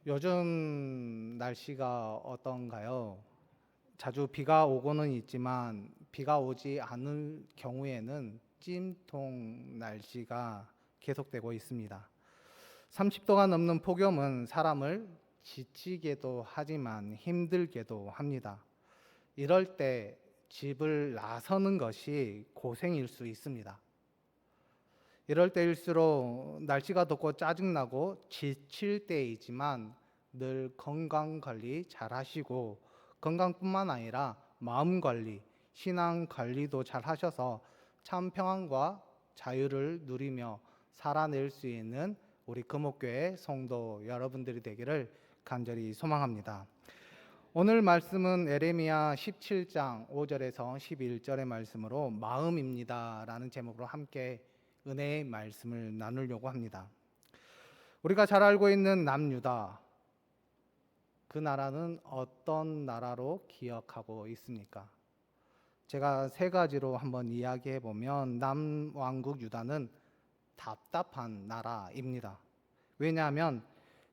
요즘 날씨가 어떤가요? 자주 비가 오고는 있지만 비가 오지 않을 경우에는 찜통 날씨가 계속되고 있습니다. 30도가 넘는 폭염은 사람을 지치게도 하지만 힘들게도 합니다. 이럴 때 집을 나서는 것이 고생일 수 있습니다. 이럴 때일수록 날씨가 덥고 짜증나고 지칠 때이지만 늘 건강 관리 잘 하시고 건강뿐만 아니라 마음 관리, 신앙 관리도 잘 하셔서 참 평안과 자유를 누리며 살아낼 수 있는 우리 금옥교회 성도 여러분들이 되기를 간절히 소망합니다. 오늘 말씀은 에레미야 17장 5절에서 11절의 말씀으로 마음입니다라는 제목으로 함께 은혜의 말씀을 나누려고 합니다. 우리가 잘 알고 있는 남유다, 그 나라는 어떤 나라로 기억하고 있습니까? 제가 세 가지로 한번 이야기해 보면 남왕국 유다는 답답한 나라입니다. 왜냐하면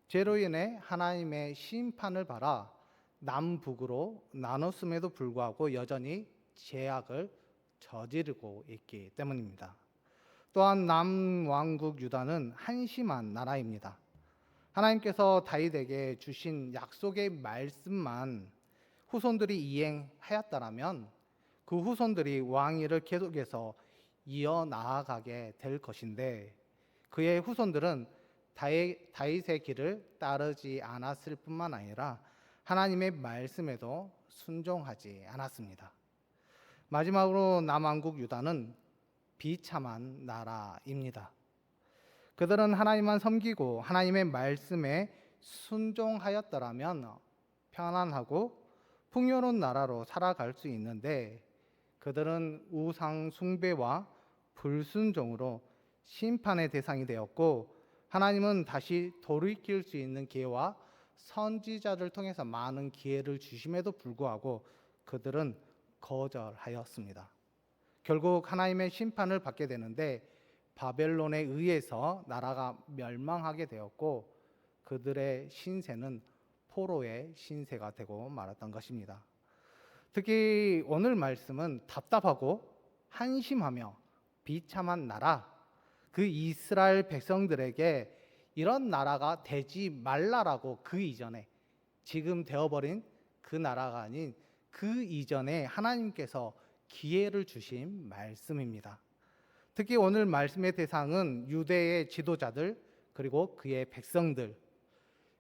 죄로 인해 하나님의 심판을 받아 남북으로 나눴음에도 불구하고 여전히 죄악을 저지르고 있기 때문입니다. 또한 남왕국 유다는 한심한 나라입니다. 하나님께서 다윗에게 주신 약속의 말씀만 후손들이 이행하였다라면 그 후손들이 왕위를 계속해서 이어나가게 될 것인데 그의 후손들은 다윗의 길을 따르지 않았을 뿐만 아니라 하나님의 말씀에도 순종하지 않았습니다. 마지막으로 남왕국 유다는 비참한 나라입니다. 그들은 하나님만 섬기고 하나님의 말씀에 순종하였더라면 편안하고 풍요로운 나라로 살아갈 수 있는데 그들은 우상 숭배와 불순종으로 심판의 대상이 되었고 하나님은 다시 돌이킬 수 있는 기회와 선지자를 통해서 많은 기회를 주심에도 불구하고 그들은 거절하였습니다. 결국 하나님의 심판을 받게 되는데 바벨론에 의해서 나라가 멸망하게 되었고 그들의 신세는 포로의 신세가 되고 말았던 것입니다. 특히 오늘 말씀은 답답하고 한심하며 비참한 나라, 그 이스라엘 백성들에게 이런 나라가 되지 말라라고 그 이전에 지금 되어버린 그 나라가 아닌 그 이전에 하나님께서 기회를 주신 말씀입니다. 특히 오늘 말씀의 대상은 유대의 지도자들 그리고 그의 백성들,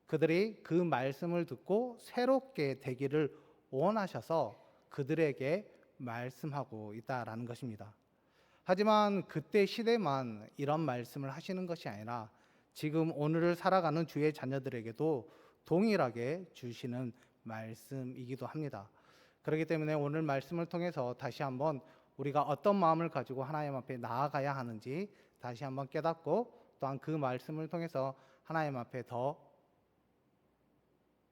그들이 그 말씀을 듣고 새롭게 되기를 원하셔서 그들에게 말씀하고 있다라는 것입니다. 하지만 그때 시대만 이런 말씀을 하시는 것이 아니라 지금 오늘을 살아가는 주의 자녀들에게도 동일하게 주시는 말씀이기도 합니다. 그렇기 때문에 오늘 말씀을 통해서 다시 한번 우리가 어떤 마음을 가지고 하나님 앞에 나아가야 하는지 다시 한번 깨닫고 또한 그 말씀을 통해서 하나님 앞에 더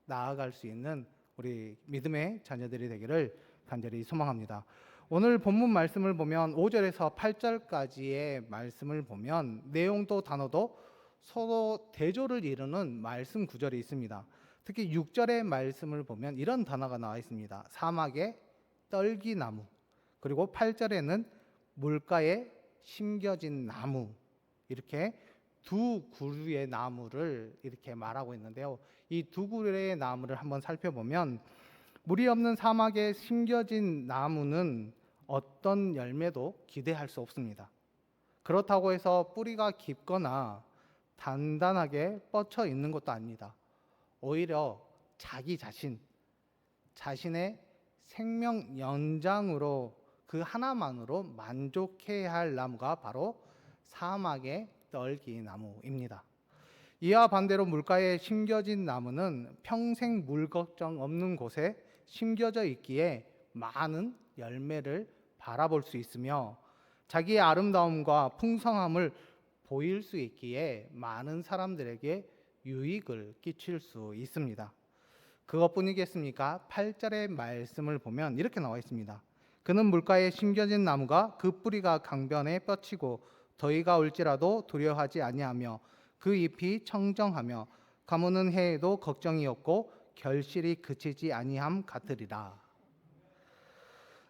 나아갈 수 있는 우리 믿음의 자녀들이 되기를 간절히 소망합니다. 오늘 본문 말씀을 보면 5절에서 8절까지의 말씀을 보면 내용도 단어도 서로 대조를 이루는 말씀 구절이 있습니다. 특히 6절의 말씀을 보면 이런 단어가 나와 있습니다. 사막의 떨기나무, 그리고 8절에는 물가에 심겨진 나무, 이렇게 두 그루의 나무를 이렇게 말하고 있는데요. 이 두 그루의 나무를 한번 살펴보면 물이 없는 사막에 심겨진 나무는 어떤 열매도 기대할 수 없습니다. 그렇다고 해서 뿌리가 깊거나 단단하게 뻗쳐 있는 것도 아닙니다. 오히려 자기 자신의 생명 연장으로 그 하나만으로 만족해야 할 나무가 바로 사막의 떨기나무입니다. 이와 반대로 물가에 심겨진 나무는 평생 물 걱정 없는 곳에 심겨져 있기에 많은 열매를 바라볼 수 있으며 자기의 아름다움과 풍성함을 보일 수 있기에 많은 사람들에게 유익을 끼칠 수 있습니다. 그것뿐이겠습니까? 8절의 말씀을 보면 이렇게 나와 있습니다. 그는 물가에 심겨진 나무가 그 뿌리가 강변에 뻗치고 더위가 올지라도 두려워하지 아니하며 그 잎이 청정하며 가무는 해에도 걱정이 없고 결실이 그치지 아니함 같으리라.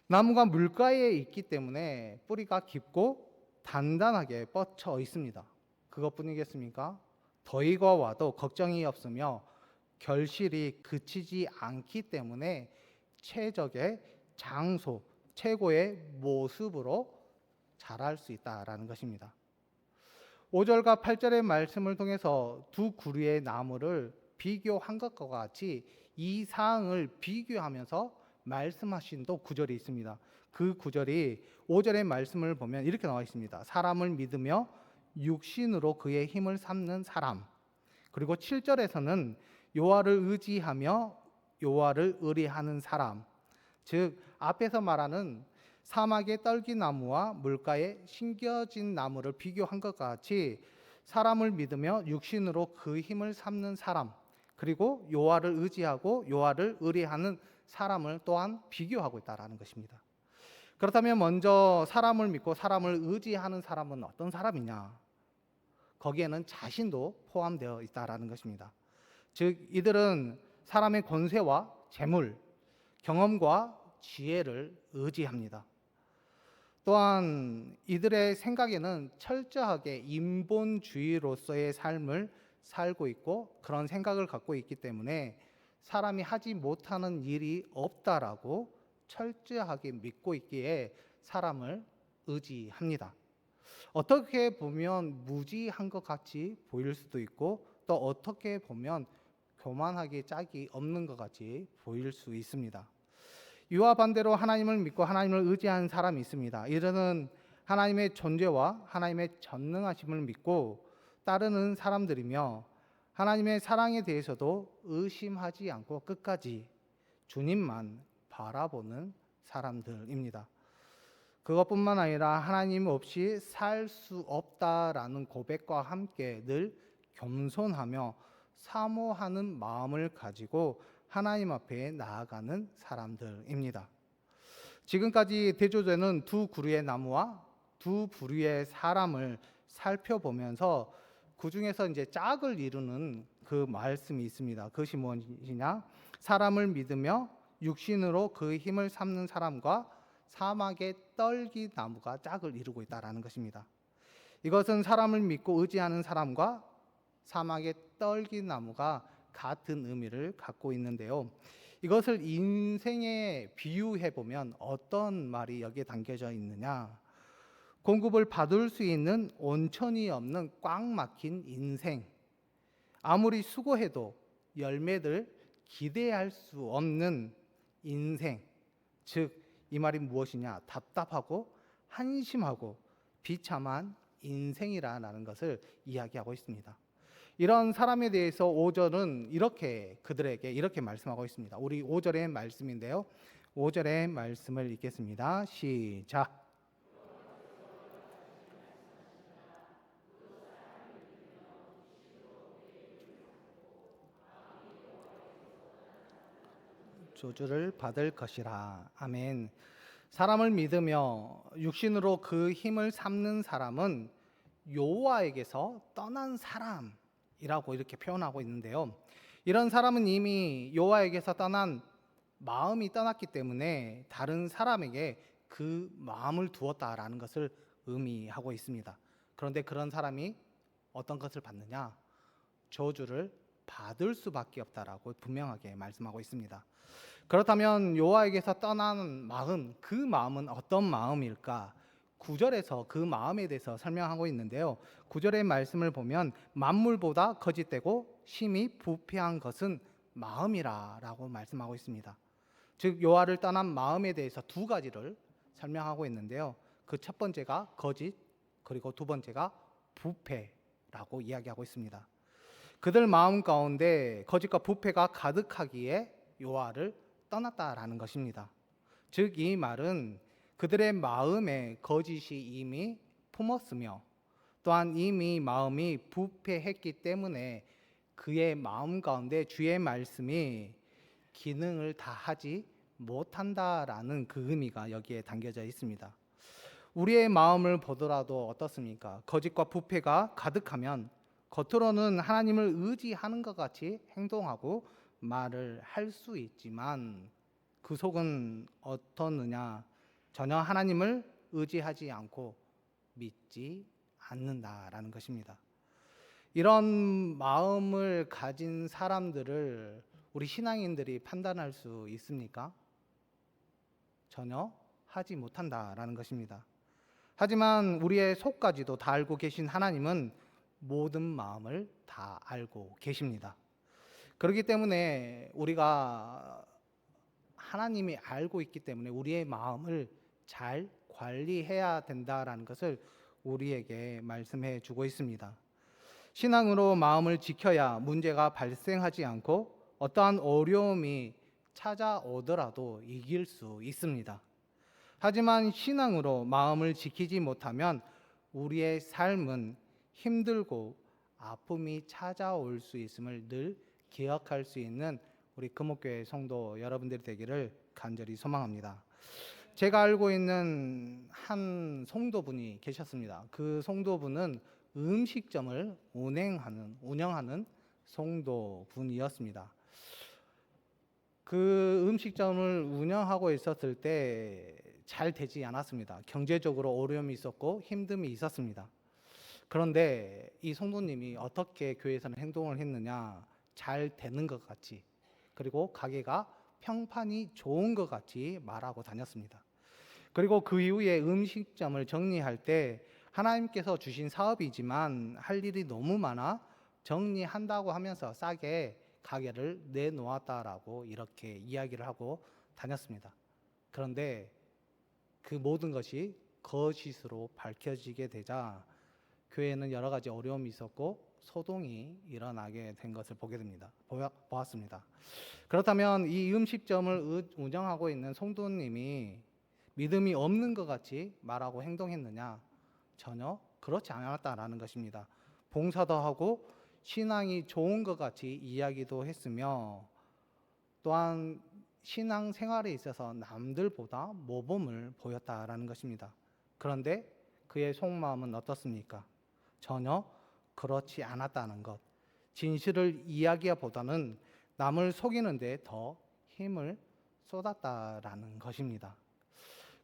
나무가 물가에 있기 때문에 뿌리가 깊고 단단하게 뻗쳐 있습니다. 그것뿐이겠습니까? 더위가 와도 걱정이 없으며 결실이 그치지 않기 때문에 최적의 장소, 최고의 모습으로 자랄 수 있다라는 것입니다. 5절과 8절의 말씀을 통해서 두 구류의 나무를 비교한 것과 같이 이 사항을 비교하면서 말씀하신 또 구절이 있습니다. 그 구절이 5절의 말씀을 보면 이렇게 나와 있습니다. 사람을 믿으며 육신으로 그의 힘을 삼는 사람. 그리고 7절에서는 여호와를 의지하며 여호와를 의뢰하는 사람. 즉 앞에서 말하는 사막의 떨기나무와 물가에 심겨진 나무를 비교한 것과 같이 사람을 믿으며 육신으로 그 힘을 삼는 사람, 그리고 여호와를 의지하고 여호와를 의뢰하는 사람을 또한 비교하고 있다라는 것입니다. 그렇다면 먼저 사람을 믿고 사람을 의지하는 사람은 어떤 사람이냐? 거기에는 자신도 포함되어 있다라는 것입니다. 즉 이들은 사람의 권세와 재물, 경험과 지혜를 의지합니다. 또한 이들의 생각에는 철저하게 인본주의로서의 삶을 살고 있고 그런 생각을 갖고 있기 때문에 사람이 하지 못하는 일이 없다라고 철저하게 믿고 있기에 사람을 의지합니다. 어떻게 보면 무지한 것 같이 보일 수도 있고 또 어떻게 보면 교만하게 짝이 없는 것 같이 보일 수 있습니다. 이와 반대로 하나님을 믿고 하나님을 의지하는 사람이 있습니다. 이들은 하나님의 존재와 하나님의 전능하심을 믿고 따르는 사람들이며 하나님의 사랑에 대해서도 의심하지 않고 끝까지 주님만 바라보는 사람들입니다. 그것뿐만 아니라 하나님 없이 살 수 없다라는 고백과 함께 늘 겸손하며 사모하는 마음을 가지고 하나님 앞에 나아가는 사람들입니다. 지금까지 대조되는 두 그루의 나무와 두 부류의 사람을 살펴보면서 그 중에서 이제 짝을 이루는 그 말씀이 있습니다. 그것이 무엇이냐? 사람을 믿으며 육신으로 그 힘을 삼는 사람과 사막의 떨기 나무가 짝을 이루고 있다라는 것입니다. 이것은 사람을 믿고 의지하는 사람과 사막의 떨기 나무가 같은 의미를 갖고 있는데요. 이것을 인생에 비유해 보면 어떤 말이 여기에 담겨져 있느냐? 공급을 받을 수 있는 온천이 없는 꽉 막힌 인생. 아무리 수고해도 열매를 기대할 수 없는 인생. 즉, 이 말이 무엇이냐? 답답하고 한심하고 비참한 인생이라는 것을 이야기하고 있습니다. 이런 사람에 대해서 5절은 그들에게 이렇게 말씀하고 있습니다. 우리 5절의 말씀인데요. 5절의 말씀을 읽겠습니다. 시작. 저주를 받을 것이라. 아멘. 사람을 믿으며 육신으로 그 힘을 삼는 사람은 여호와에게서 떠난 사람이라고 이렇게 표현하고 있는데요. 이런 사람은 이미 여호와에게서 마음이 떠났기 때문에 다른 사람에게 그 마음을 두었다라는 것을 의미하고 있습니다. 그런데 그런 사람이 어떤 것을 받느냐? 저주를 받을 수밖에 없다라고 분명하게 말씀하고 있습니다. 그렇다면 여호와에게서 떠나는 마음, 그 마음은 어떤 마음일까? 9절에서 그 마음에 대해서 설명하고 있는데요. 9절의 말씀을 보면 만물보다 거짓되고 심히 부패한 것은 마음이라라고 말씀하고 있습니다. 즉 여호와를 떠난 마음에 대해서 두 가지를 설명하고 있는데요. 그 첫 번째가 거짓, 그리고 두 번째가 부패라고 이야기하고 있습니다. 그들 마음 가운데 거짓과 부패가 가득하기에 여호와를 떠났다라는 것입니다. 즉 이 말은 그들의 마음에 거짓이 이미 품었으며 또한 이미 마음이 부패했기 때문에 그의 마음 가운데 주의 말씀이 기능을 다하지 못한다라는 그 의미가 여기에 담겨져 있습니다. 우리의 마음을 보더라도 어떻습니까? 거짓과 부패가 가득하면 겉으로는 하나님을 의지하는 것 같이 행동하고 말을 할 수 있지만 그 속은 어떻느냐? 전혀 하나님을 의지하지 않고 믿지 않는다라는 것입니다. 이런 마음을 가진 사람들을 우리 신앙인들이 판단할 수 있습니까? 전혀 하지 못한다라는 것입니다. 하지만 우리의 속까지도 다 알고 계신 하나님은 모든 마음을 다 알고 계십니다. 그렇기 때문에 우리가 하나님이 알고 있기 때문에 우리의 마음을 잘 관리해야 된다라는 것을 우리에게 말씀해 주고 있습니다. 신앙으로 마음을 지켜야 문제가 발생하지 않고 어떠한 어려움이 찾아오더라도 이길 수 있습니다. 하지만 신앙으로 마음을 지키지 못하면 우리의 삶은 힘들고 아픔이 찾아올 수 있음을 늘 기억할 수 있는 우리 금옥교회 성도 여러분들이 되기를 간절히 소망합니다. 제가 알고 있는 한 성도분이 계셨습니다. 그 성도분은 음식점을 운영하는 성도분이었습니다. 그 음식점을 운영하고 있었을 때 잘 되지 않았습니다. 경제적으로 어려움이 있었고 힘듦이 있었습니다. 그런데 이 성도님이 어떻게 교회에서는 행동을 했느냐, 잘 되는 것 같이, 그리고 가게가 평판이 좋은 것 같이 말하고 다녔습니다. 그리고 그 이후에 음식점을 정리할 때 하나님께서 주신 사업이지만 할 일이 너무 많아 정리한다고 하면서 싸게 가게를 내놓았다라고 이렇게 이야기를 하고 다녔습니다. 그런데 그 모든 것이 거짓으로 밝혀지게 되자 교회에는 여러 가지 어려움이 있었고 소동이 일어나게 된 것을 보았습니다. 그렇다면 이 음식점을 운영하고 있는 성도님이 믿음이 없는 것 같이 말하고 행동했느냐? 전혀 그렇지 않았다라는 것입니다. 봉사도 하고 신앙이 좋은 것 같이 이야기도 했으며 또한 신앙 생활에 있어서 남들보다 모범을 보였다라는 것입니다. 그런데 그의 속마음은 어떻습니까? 전혀 그렇지 않았다는 것. 진실을 이야기보다는 남을 속이는 데 더 힘을 쏟았다라는 것입니다.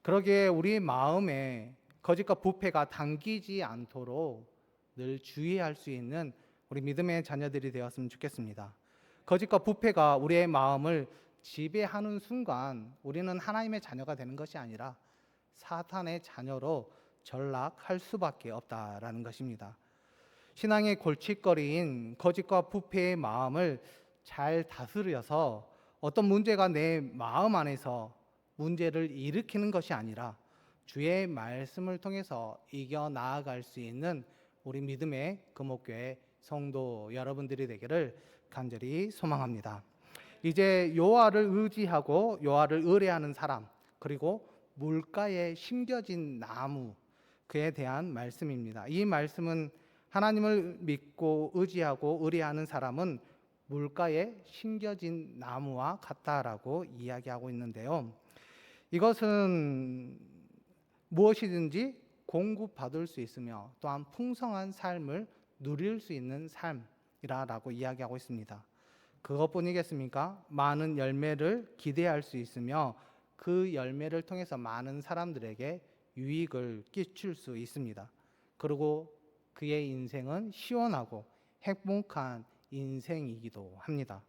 그러기에 우리 마음에 거짓과 부패가 담기지 않도록 늘 주의할 수 있는 우리 믿음의 자녀들이 되었으면 좋겠습니다. 거짓과 부패가 우리의 마음을 지배하는 순간 우리는 하나님의 자녀가 되는 것이 아니라 사탄의 자녀로 전락할 수밖에 없다라는 것입니다. 신앙의 골칫거리인 거짓과 부패의 마음을 잘 다스려서 어떤 문제가 내 마음 안에서 문제를 일으키는 것이 아니라 주의 말씀을 통해서 이겨나아갈 수 있는 우리 믿음의 금옥교회 성도 여러분들이 되기를 간절히 소망합니다. 이제 여호와를 의지하고 여호와를 의뢰하는 사람, 그리고 물가에 심겨진 나무, 그에 대한 말씀입니다. 이 말씀은 하나님을 믿고 의지하고 의뢰하는 사람은 물가에 심겨진 나무와 같다라고 이야기하고 있는데요. 이것은 무엇이든지 공급받을 수 있으며 또한 풍성한 삶을 누릴 수 있는 삶이라고 이야기하고 있습니다. 그것뿐이겠습니까? 많은 열매를 기대할 수 있으며 그 열매를 통해서 많은 사람들에게 유익을 끼칠 수 있습니다. 그리고 그의 인생은 시원하고 행복한 인생이기도 합니다.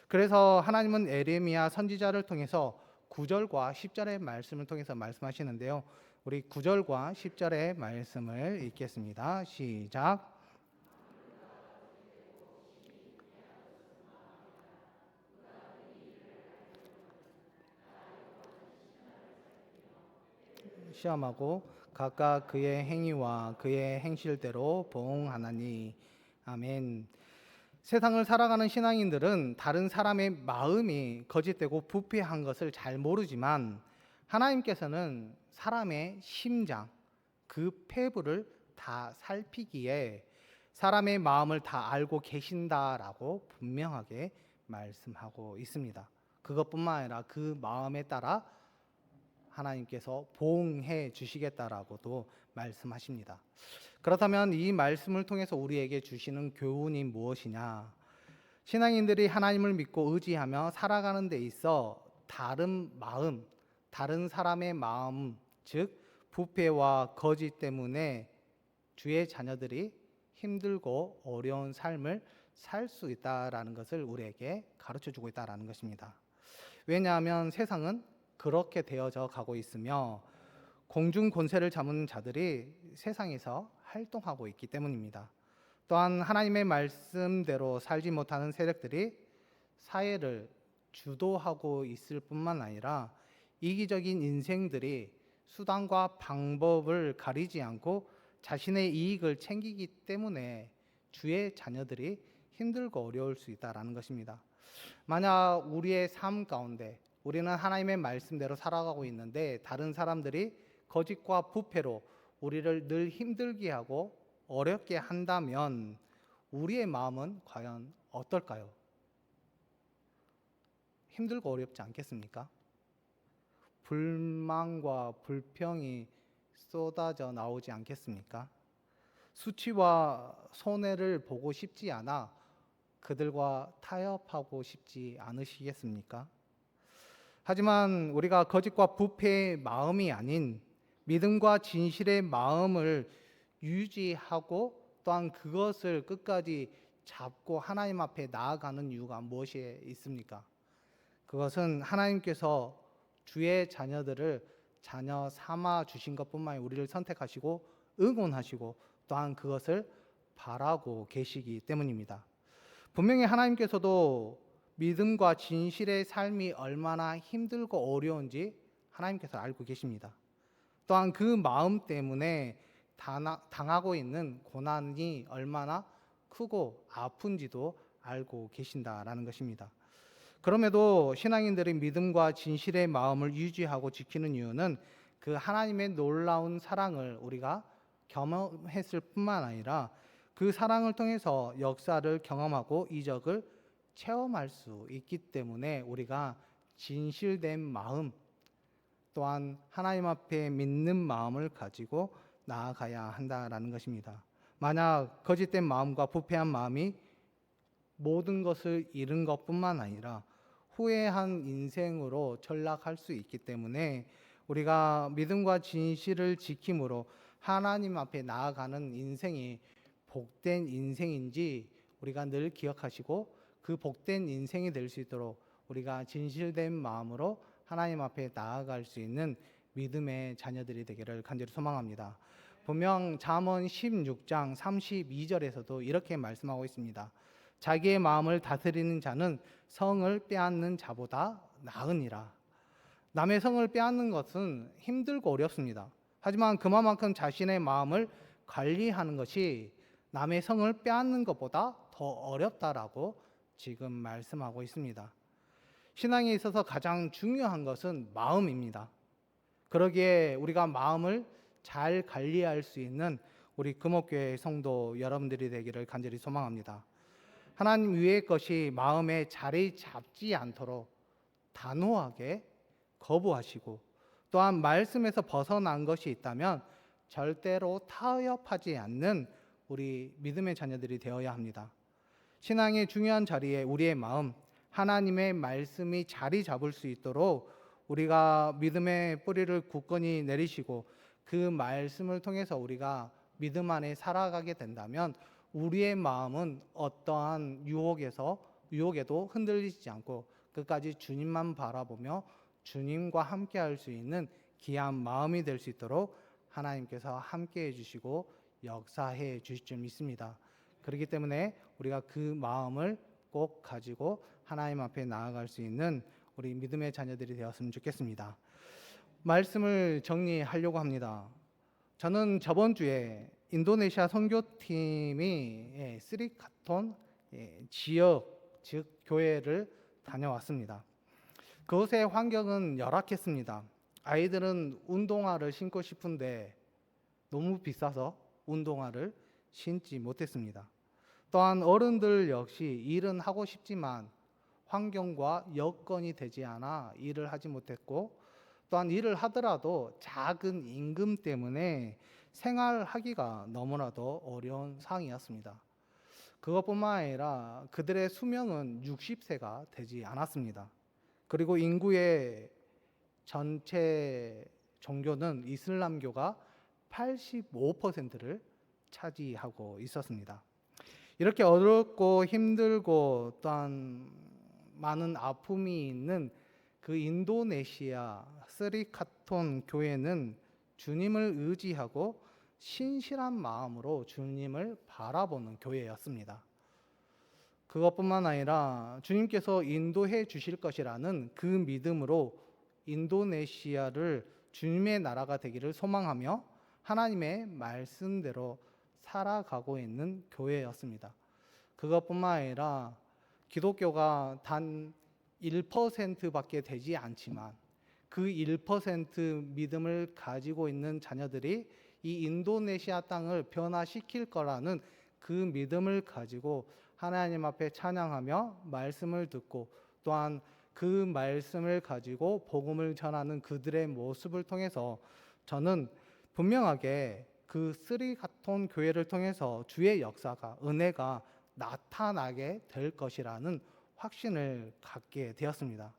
그래서 하나님은 에레미야 선지자를 통해서 9절과 10절의 말씀을 통해서 말씀하시는데요. 우리 9절과 10절의 말씀을 읽겠습니다. 시작. 시험하고 각각 그의 행위와 그의 행실대로 보응하나니. 아멘. 세상을 살아가는 신앙인들은 다른 사람의 마음이 거짓되고 부패한 것을 잘 모르지만 하나님께서는 사람의 심장, 그 폐부를 다 살피기에 사람의 마음을 다 알고 계신다라고 분명하게 말씀하고 있습니다. 그것뿐만 아니라 그 마음에 따라 하나님께서 보응해 주시겠다라고도 말씀하십니다. 그렇다면 이 말씀을 통해서 우리에게 주시는 교훈이 무엇이냐? 신앙인들이 하나님을 믿고 의지하며 살아가는 데 있어 다른 마음, 다른 사람의 마음, 즉 부패와 거짓 때문에 주의 자녀들이 힘들고 어려운 삶을 살 수 있다라는 것을 우리에게 가르쳐 주고 있다라는 것입니다. 왜냐하면 세상은 그렇게 되어져 가고 있으며 공중 권세를 잡은 자들이 세상에서 활동하고 있기 때문입니다. 또한 하나님의 말씀대로 살지 못하는 세력들이 사회를 주도하고 있을 뿐만 아니라 이기적인 인생들이 수단과 방법을 가리지 않고 자신의 이익을 챙기기 때문에 주의 자녀들이 힘들고 어려울 수 있다는 것입니다. 만약 우리의 삶 가운데 우리는 하나님의 말씀대로 살아가고 있는데 다른 사람들이 거짓과 부패로 우리를 늘 힘들게 하고 어렵게 한다면 우리의 마음은 과연 어떨까요? 힘들고 어렵지 않겠습니까? 불만과 불평이 쏟아져 나오지 않겠습니까? 수치와 손해를 보고 싶지 않아 그들과 타협하고 싶지 않으시겠습니까? 하지만 우리가 거짓과 부패의 마음이 아닌 믿음과 진실의 마음을 유지하고 또한 그것을 끝까지 잡고 하나님 앞에 나아가는 이유가 무엇이 있습니까? 그것은 하나님께서 주의 자녀들을 자녀 삼아 주신 것뿐만 아니라 우리를 선택하시고 응원하시고 또한 그것을 바라고 계시기 때문입니다. 분명히 하나님께서도 믿음과 진실의 삶이 얼마나 힘들고 어려운지 하나님께서 알고 계십니다. 또한 그 마음 때문에 당하고 있는 고난이 얼마나 크고 아픈지도 알고 계신다라는 것입니다. 그럼에도 신앙인들이 믿음과 진실의 마음을 유지하고 지키는 이유는 그 하나님의 놀라운 사랑을 우리가 경험했을 뿐만 아니라 그 사랑을 통해서 역사를 경험하고 이적을 체험할 수 있기 때문에 우리가 진실된 마음 또한 하나님 앞에 믿는 마음을 가지고 나아가야 한다라는 것입니다. 만약 거짓된 마음과 부패한 마음이 모든 것을 잃은 것뿐만 아니라 후회한 인생으로 전락할 수 있기 때문에 우리가 믿음과 진실을 지킴으로 하나님 앞에 나아가는 인생이 복된 인생인지 우리가 늘 기억하시고 그 복된 인생이 될 수 있도록 우리가 진실된 마음으로 하나님 앞에 나아갈 수 있는 믿음의 자녀들이 되기를 간절히 소망합니다. 분명 잠언 16장 32절에서도 이렇게 말씀하고 있습니다. 자기의 마음을 다스리는 자는 성을 빼앗는 자보다 나으니라. 남의 성을 빼앗는 것은 힘들고 어렵습니다. 하지만 그만큼 자신의 마음을 관리하는 것이 남의 성을 빼앗는 것보다 더 어렵다라고 지금 말씀하고 있습니다. 신앙에 있어서 가장 중요한 것은 마음입니다. 그러기에 우리가 마음을 잘 관리할 수 있는 우리 금옥교회 성도 여러분들이 되기를 간절히 소망합니다. 하나님 위의 것이 마음에 자리 잡지 않도록 단호하게 거부하시고 또한 말씀에서 벗어난 것이 있다면 절대로 타협하지 않는 우리 믿음의 자녀들이 되어야 합니다. 신앙의 중요한 자리에 우리의 마음, 하나님의 말씀이 자리 잡을 수 있도록 우리가 믿음의 뿌리를 굳건히 내리시고 그 말씀을 통해서 우리가 믿음 안에 살아가게 된다면 우리의 마음은 어떠한 유혹에도 흔들리지 않고 끝까지 주님만 바라보며 주님과 함께 할 수 있는 귀한 마음이 될 수 있도록 하나님께서 함께 해주시고 역사해 주실 줄 믿습니다. 그렇기 때문에 우리가 그 마음을 꼭 가지고 하나님 앞에 나아갈 수 있는 우리 믿음의 자녀들이 되었으면 좋겠습니다. 말씀을 정리하려고 합니다. 저는 저번 주에 인도네시아 선교팀이 스리카톤 지역 즉 교회를 다녀왔습니다. 그곳의 환경은 열악했습니다. 아이들은 운동화를 신고 싶은데 너무 비싸서 운동화를 신지 못했습니다. 또한 어른들 역시 일은 하고 싶지만 환경과 여건이 되지 않아 일을 하지 못했고 또한 일을 하더라도 작은 임금 때문에 생활하기가 너무나도 어려운 상황이었습니다. 그것뿐만 아니라 그들의 수명은 60세가 되지 않았습니다. 그리고 인구의 전체 종교는 이슬람교가 85%를 차지하고 있었습니다. 이렇게 어렵고 힘들고 또한 많은 아픔이 있는 그 인도네시아 스리카톤 교회는 주님을 의지하고 신실한 마음으로 주님을 바라보는 교회였습니다. 그것뿐만 아니라 주님께서 인도해 주실 것이라는 그 믿음으로 인도네시아를 주님의 나라가 되기를 소망하며 하나님의 말씀대로 살아가고 있는 교회였습니다. 그것뿐만 아니라 기독교가 단 1%밖에 되지 않지만 그 1% 믿음을 가지고 있는 자녀들이 이 인도네시아 땅을 변화시킬 거라는 그 믿음을 가지고 하나님 앞에 찬양하며 말씀을 듣고 또한 그 말씀을 가지고 복음을 전하는 그들의 모습을 통해서 저는 분명하게 그 스리가톤 교회를 통해서 주의 역사가 은혜가 나타나게 될 것이라는 확신을 갖게 되었습니다.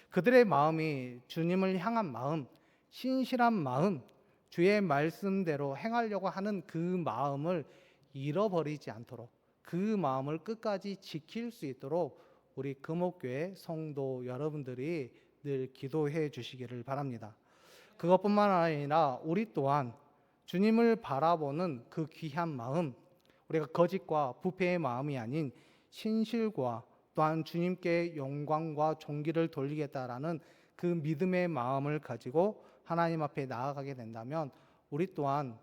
그들의 마음이 주님을 향한 마음, 신실한 마음, 주의 말씀대로 행하려고 하는 그 마음을 잃어버리지 않도록 그 마음을 끝까지 지킬 수 있도록 우리 금옥교회 성도 여러분들이 늘 기도해 주시기를 바랍니다. 그것뿐만 아니라 우리 또한 주님을 바라보는 그 귀한 마음, 우리가 거짓과 부패의 마음이 아닌 신실과 또한 주님께 영광과 존귀를 돌리겠다라는 그 믿음의 마음을 가지고 하나님 앞에 나아가게 된다면 우리 또한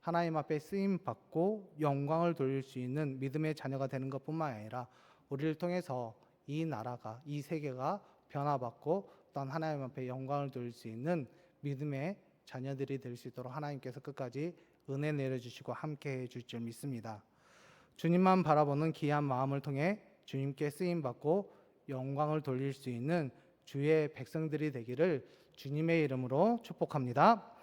하나님 앞에 쓰임 받고 영광을 돌릴 수 있는 믿음의 자녀가 되는 것뿐만 아니라 우리를 통해서 이 나라가, 이 세계가 변화받고 또한 하나님 앞에 영광을 돌릴 수 있는 믿음의 자녀들이 될 수 있도록 하나님께서 끝까지 은혜 내려주시고 함께해 줄 줄 믿습니다. 주님만 바라보는 귀한 마음을 통해 주님께 쓰임받고 영광을 돌릴 수 있는 주의 백성들이 되기를 주님의 이름으로 축복합니다.